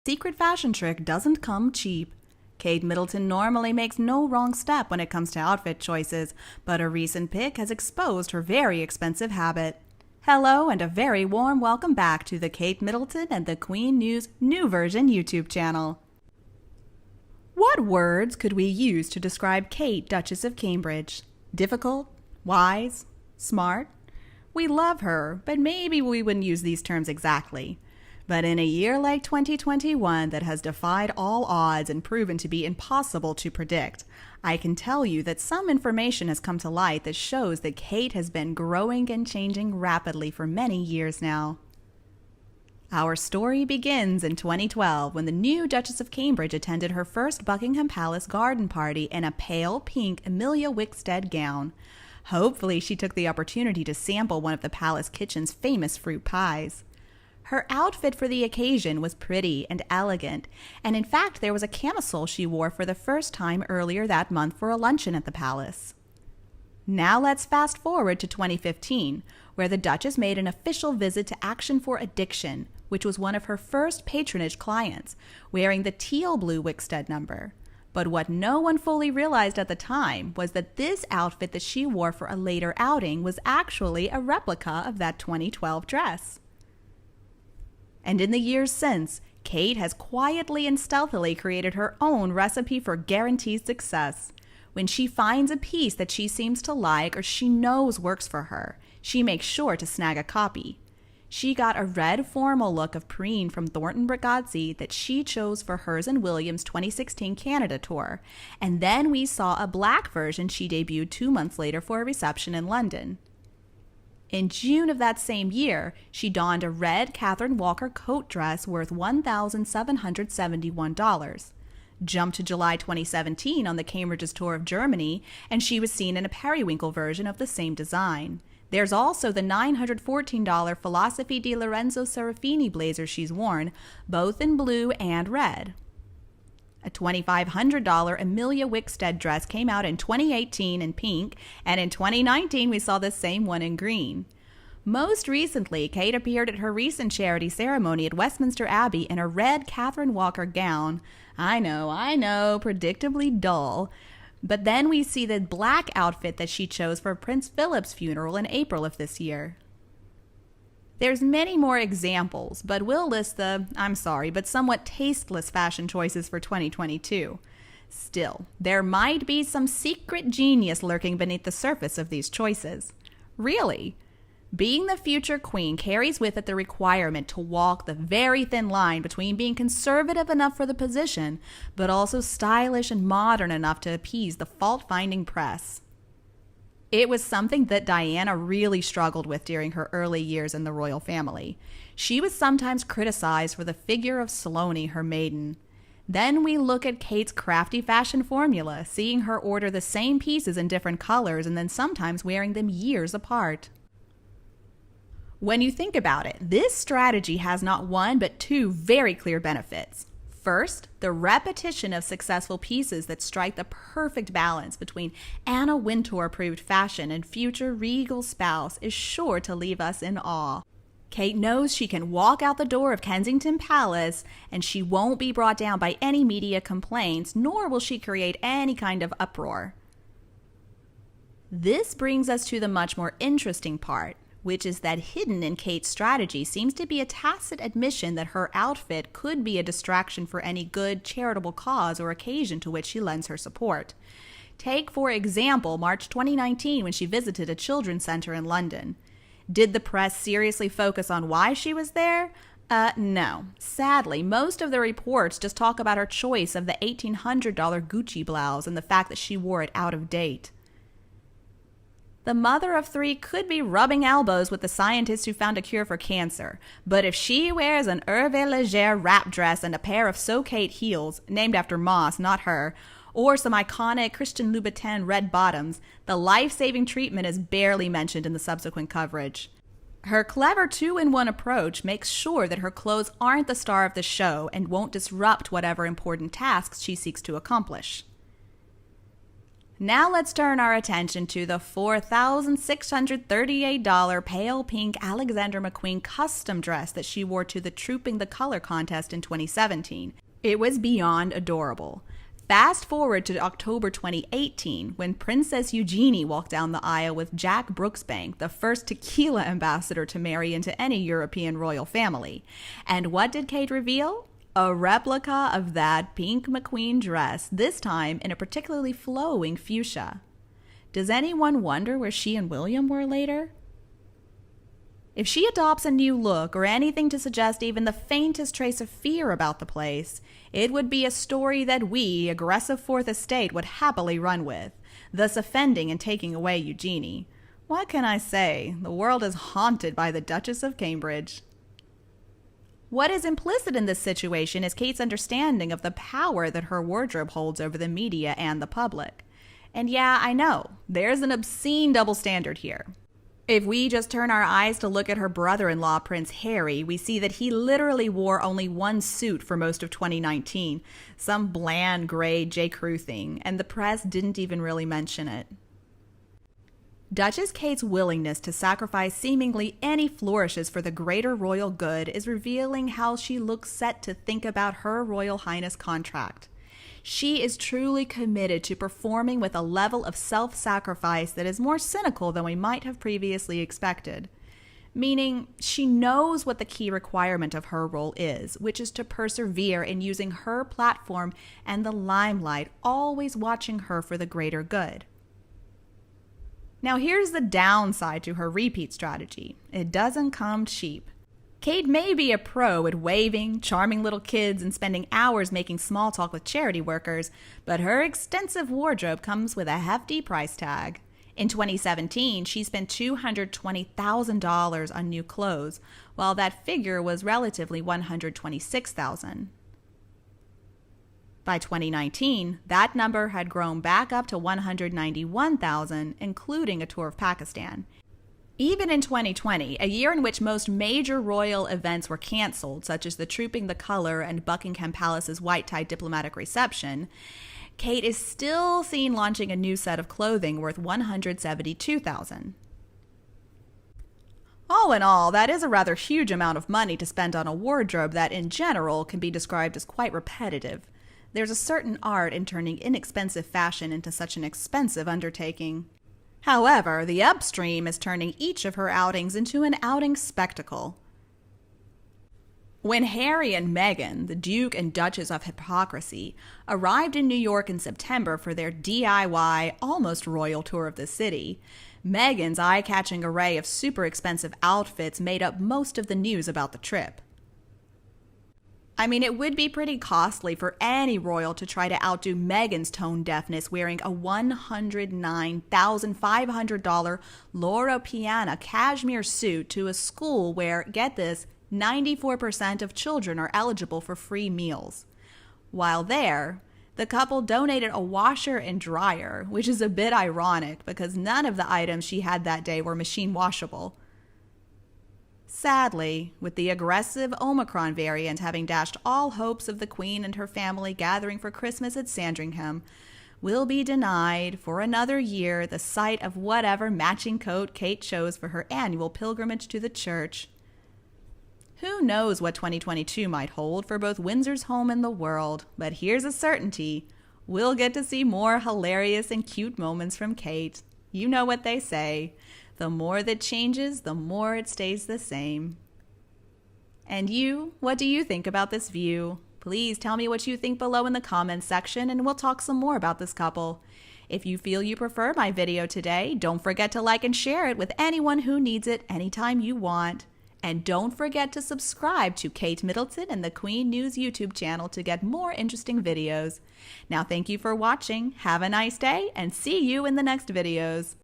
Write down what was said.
Secret fashion trick doesn't come cheap. Kate Middleton normally makes no wrong step when it comes to outfit choices, but a recent pic has exposed her very expensive habit. Hello and a very warm welcome back to the Kate Middleton and the Queen News New Version YouTube channel. What words could we use to describe Kate, Duchess of Cambridge? Difficult? Wise? Smart? We love her, but maybe we wouldn't use these terms exactly. But in a year like 2021 that has defied all odds and proven to be impossible to predict, I can tell you that some information has come to light that shows that Kate has been growing and changing rapidly for many years now. Our story begins in 2012 when the new Duchess of Cambridge attended her first Buckingham Palace garden party in a pale pink Emilia Wickstead gown. Hopefully she took the opportunity to sample one of the palace kitchen's famous fruit pies. Her outfit for the occasion was pretty and elegant, and in fact there was a camisole she wore for the first time earlier that month for a luncheon at the palace. Now let's fast forward to 2015, where the Duchess made an official visit to Action for Addiction, which was one of her first patronage clients, wearing the teal blue Wickstead number. But what no one fully realized at the time was that this outfit that she wore for a later outing was actually a replica of that 2012 dress. And in the years since, Kate has quietly and stealthily created her own recipe for guaranteed success. When she finds a piece that she seems to like or she knows works for her, she makes sure to snag a copy. She got a red formal look of Preen from Thornton Brigazzi that she chose for hers and William's 2016 Canada tour, and then we saw a black version she debuted 2 months later for a reception in London. In June of that same year, she donned a red Catherine Walker coat dress worth $1,771. Jump to July 2017 on the Cambridge's tour of Germany, and she was seen in a periwinkle version of the same design. There's also the $914 Philosophy di Lorenzo Serafini blazer she's worn, both in blue and red. A $2,500 Emilia Wickstead dress came out in 2018 in pink, and in 2019 we saw the same one in green. Most recently, Kate appeared at her recent charity ceremony at Westminster Abbey in a red Catherine Walker gown. I know, predictably dull. But then we see the black outfit that she chose for Prince Philip's funeral in April of this year. There's many more examples, but we'll list the, but somewhat tasteless fashion choices for 2022. Still, there might be some secret genius lurking beneath the surface of these choices. Really, being the future queen carries with it the requirement to walk the very thin line between being conservative enough for the position, but also stylish and modern enough to appease the fault-finding press. It was something that Diana really struggled with during her early years in the royal family. She was sometimes criticized for the figure of Salome, her maiden. Then we look at Kate's crafty fashion formula, seeing her order the same pieces in different colors and then sometimes wearing them years apart. When you think about it, this strategy has not one but two very clear benefits. First, the repetition of successful pieces that strike the perfect balance between Anna Wintour-approved fashion and future regal spouse is sure to leave us in awe. Kate knows she can walk out the door of Kensington Palace and she won't be brought down by any media complaints, nor will she create any kind of uproar. This brings us to the much more interesting part, which is that hidden in Kate's strategy seems to be a tacit admission that her outfit could be a distraction for any good charitable cause or occasion to which she lends her support. Take, for example, March 2019 when she visited a children's center in London. Did the press seriously focus on why she was there? No. Sadly, most of the reports just talk about her choice of the $1,800 Gucci blouse and the fact that she wore it out of date. The mother of three could be rubbing elbows with the scientists who found a cure for cancer, but if she wears an Hervé Leger wrap dress and a pair of So Kate heels, named after Moss, not her, or some iconic Christian Louboutin red bottoms, the life-saving treatment is barely mentioned in the subsequent coverage. Her clever two-in-one approach makes sure that her clothes aren't the star of the show and won't disrupt whatever important tasks she seeks to accomplish. Now let's turn our attention to the $4,638 pale pink Alexander McQueen custom dress that she wore to the Trooping the Color contest in 2017. It was beyond adorable. Fast forward to October 2018, when Princess Eugenie walked down the aisle with Jack Brooksbank, the first tequila ambassador to marry into any European royal family. And what did Kate reveal? A replica of that pink McQueen dress, this time in a particularly flowing fuchsia. Does anyone wonder where she and William were later? If she adopts a new look or anything to suggest even the faintest trace of fear about the place, it would be a story that we, aggressive Fourth Estate, would happily run with, thus offending and taking away Eugenie. What can I say? The world is haunted by the Duchess of Cambridge. What is implicit in this situation is Kate's understanding of the power that her wardrobe holds over the media and the public. And yeah, I know, there's an obscene double standard here. If we just turn our eyes to look at her brother-in-law, Prince Harry, we see that he literally wore only one suit for most of 2019, some bland gray J. Crew thing, and the press didn't even really mention it. Duchess Kate's willingness to sacrifice seemingly any flourishes for the greater royal good is revealing how she looks set to think about her Royal Highness contract. She is truly committed to performing with a level of self-sacrifice that is more cynical than we might have previously expected. Meaning, she knows what the key requirement of her role is, which is to persevere in using her platform and the limelight, always watching her for the greater good. Now here's the downside to her repeat strategy. It doesn't come cheap. Kate may be a pro at waving, charming little kids, and spending hours making small talk with charity workers, but her extensive wardrobe comes with a hefty price tag. In 2017, she spent $220,000 on new clothes, while that figure was relatively $126,000. By 2019, that number had grown back up to $191,000, including a tour of Pakistan. Even in 2020, a year in which most major royal events were canceled, such as the Trooping the Color and Buckingham Palace's white-tie diplomatic reception, Kate is still seen launching a new set of clothing worth $172,000. All in all, that is a rather huge amount of money to spend on a wardrobe that, in general, can be described as quite repetitive. There's a certain art in turning inexpensive fashion into such an expensive undertaking. However, the Upstream is turning each of her outings into an outing spectacle. When Harry and Meghan, the Duke and Duchess of Hypocrisy, arrived in New York in September for their DIY, almost royal tour of the city, Meghan's eye-catching array of super expensive outfits made up most of the news about the trip. I mean, it would be pretty costly for any royal to try to outdo Meghan's tone deafness wearing a $109,500 Loro Piana cashmere suit to a school where, get this, 94% of children are eligible for free meals. While there, the couple donated a washer and dryer, which is a bit ironic because none of the items she had that day were machine washable. Sadly, with the aggressive Omicron variant having dashed all hopes of the Queen and her family gathering for Christmas at Sandringham, we'll be denied, for another year, the sight of whatever matching coat Kate chose for her annual pilgrimage to the church. Who knows what 2022 might hold for both Windsor's home and the world, but here's a certainty. We'll get to see more hilarious and cute moments from Kate. You know what they say. The more that changes, the more it stays the same. And you, what do you think about this view? Please tell me what you think below in the comments section and we'll talk some more about this couple. If you feel you prefer my video today, don't forget to like and share it with anyone who needs it anytime you want. And don't forget to subscribe to Kate Middleton and the Queen News YouTube channel to get more interesting videos. Now thank you for watching, have a nice day, and see you in the next videos.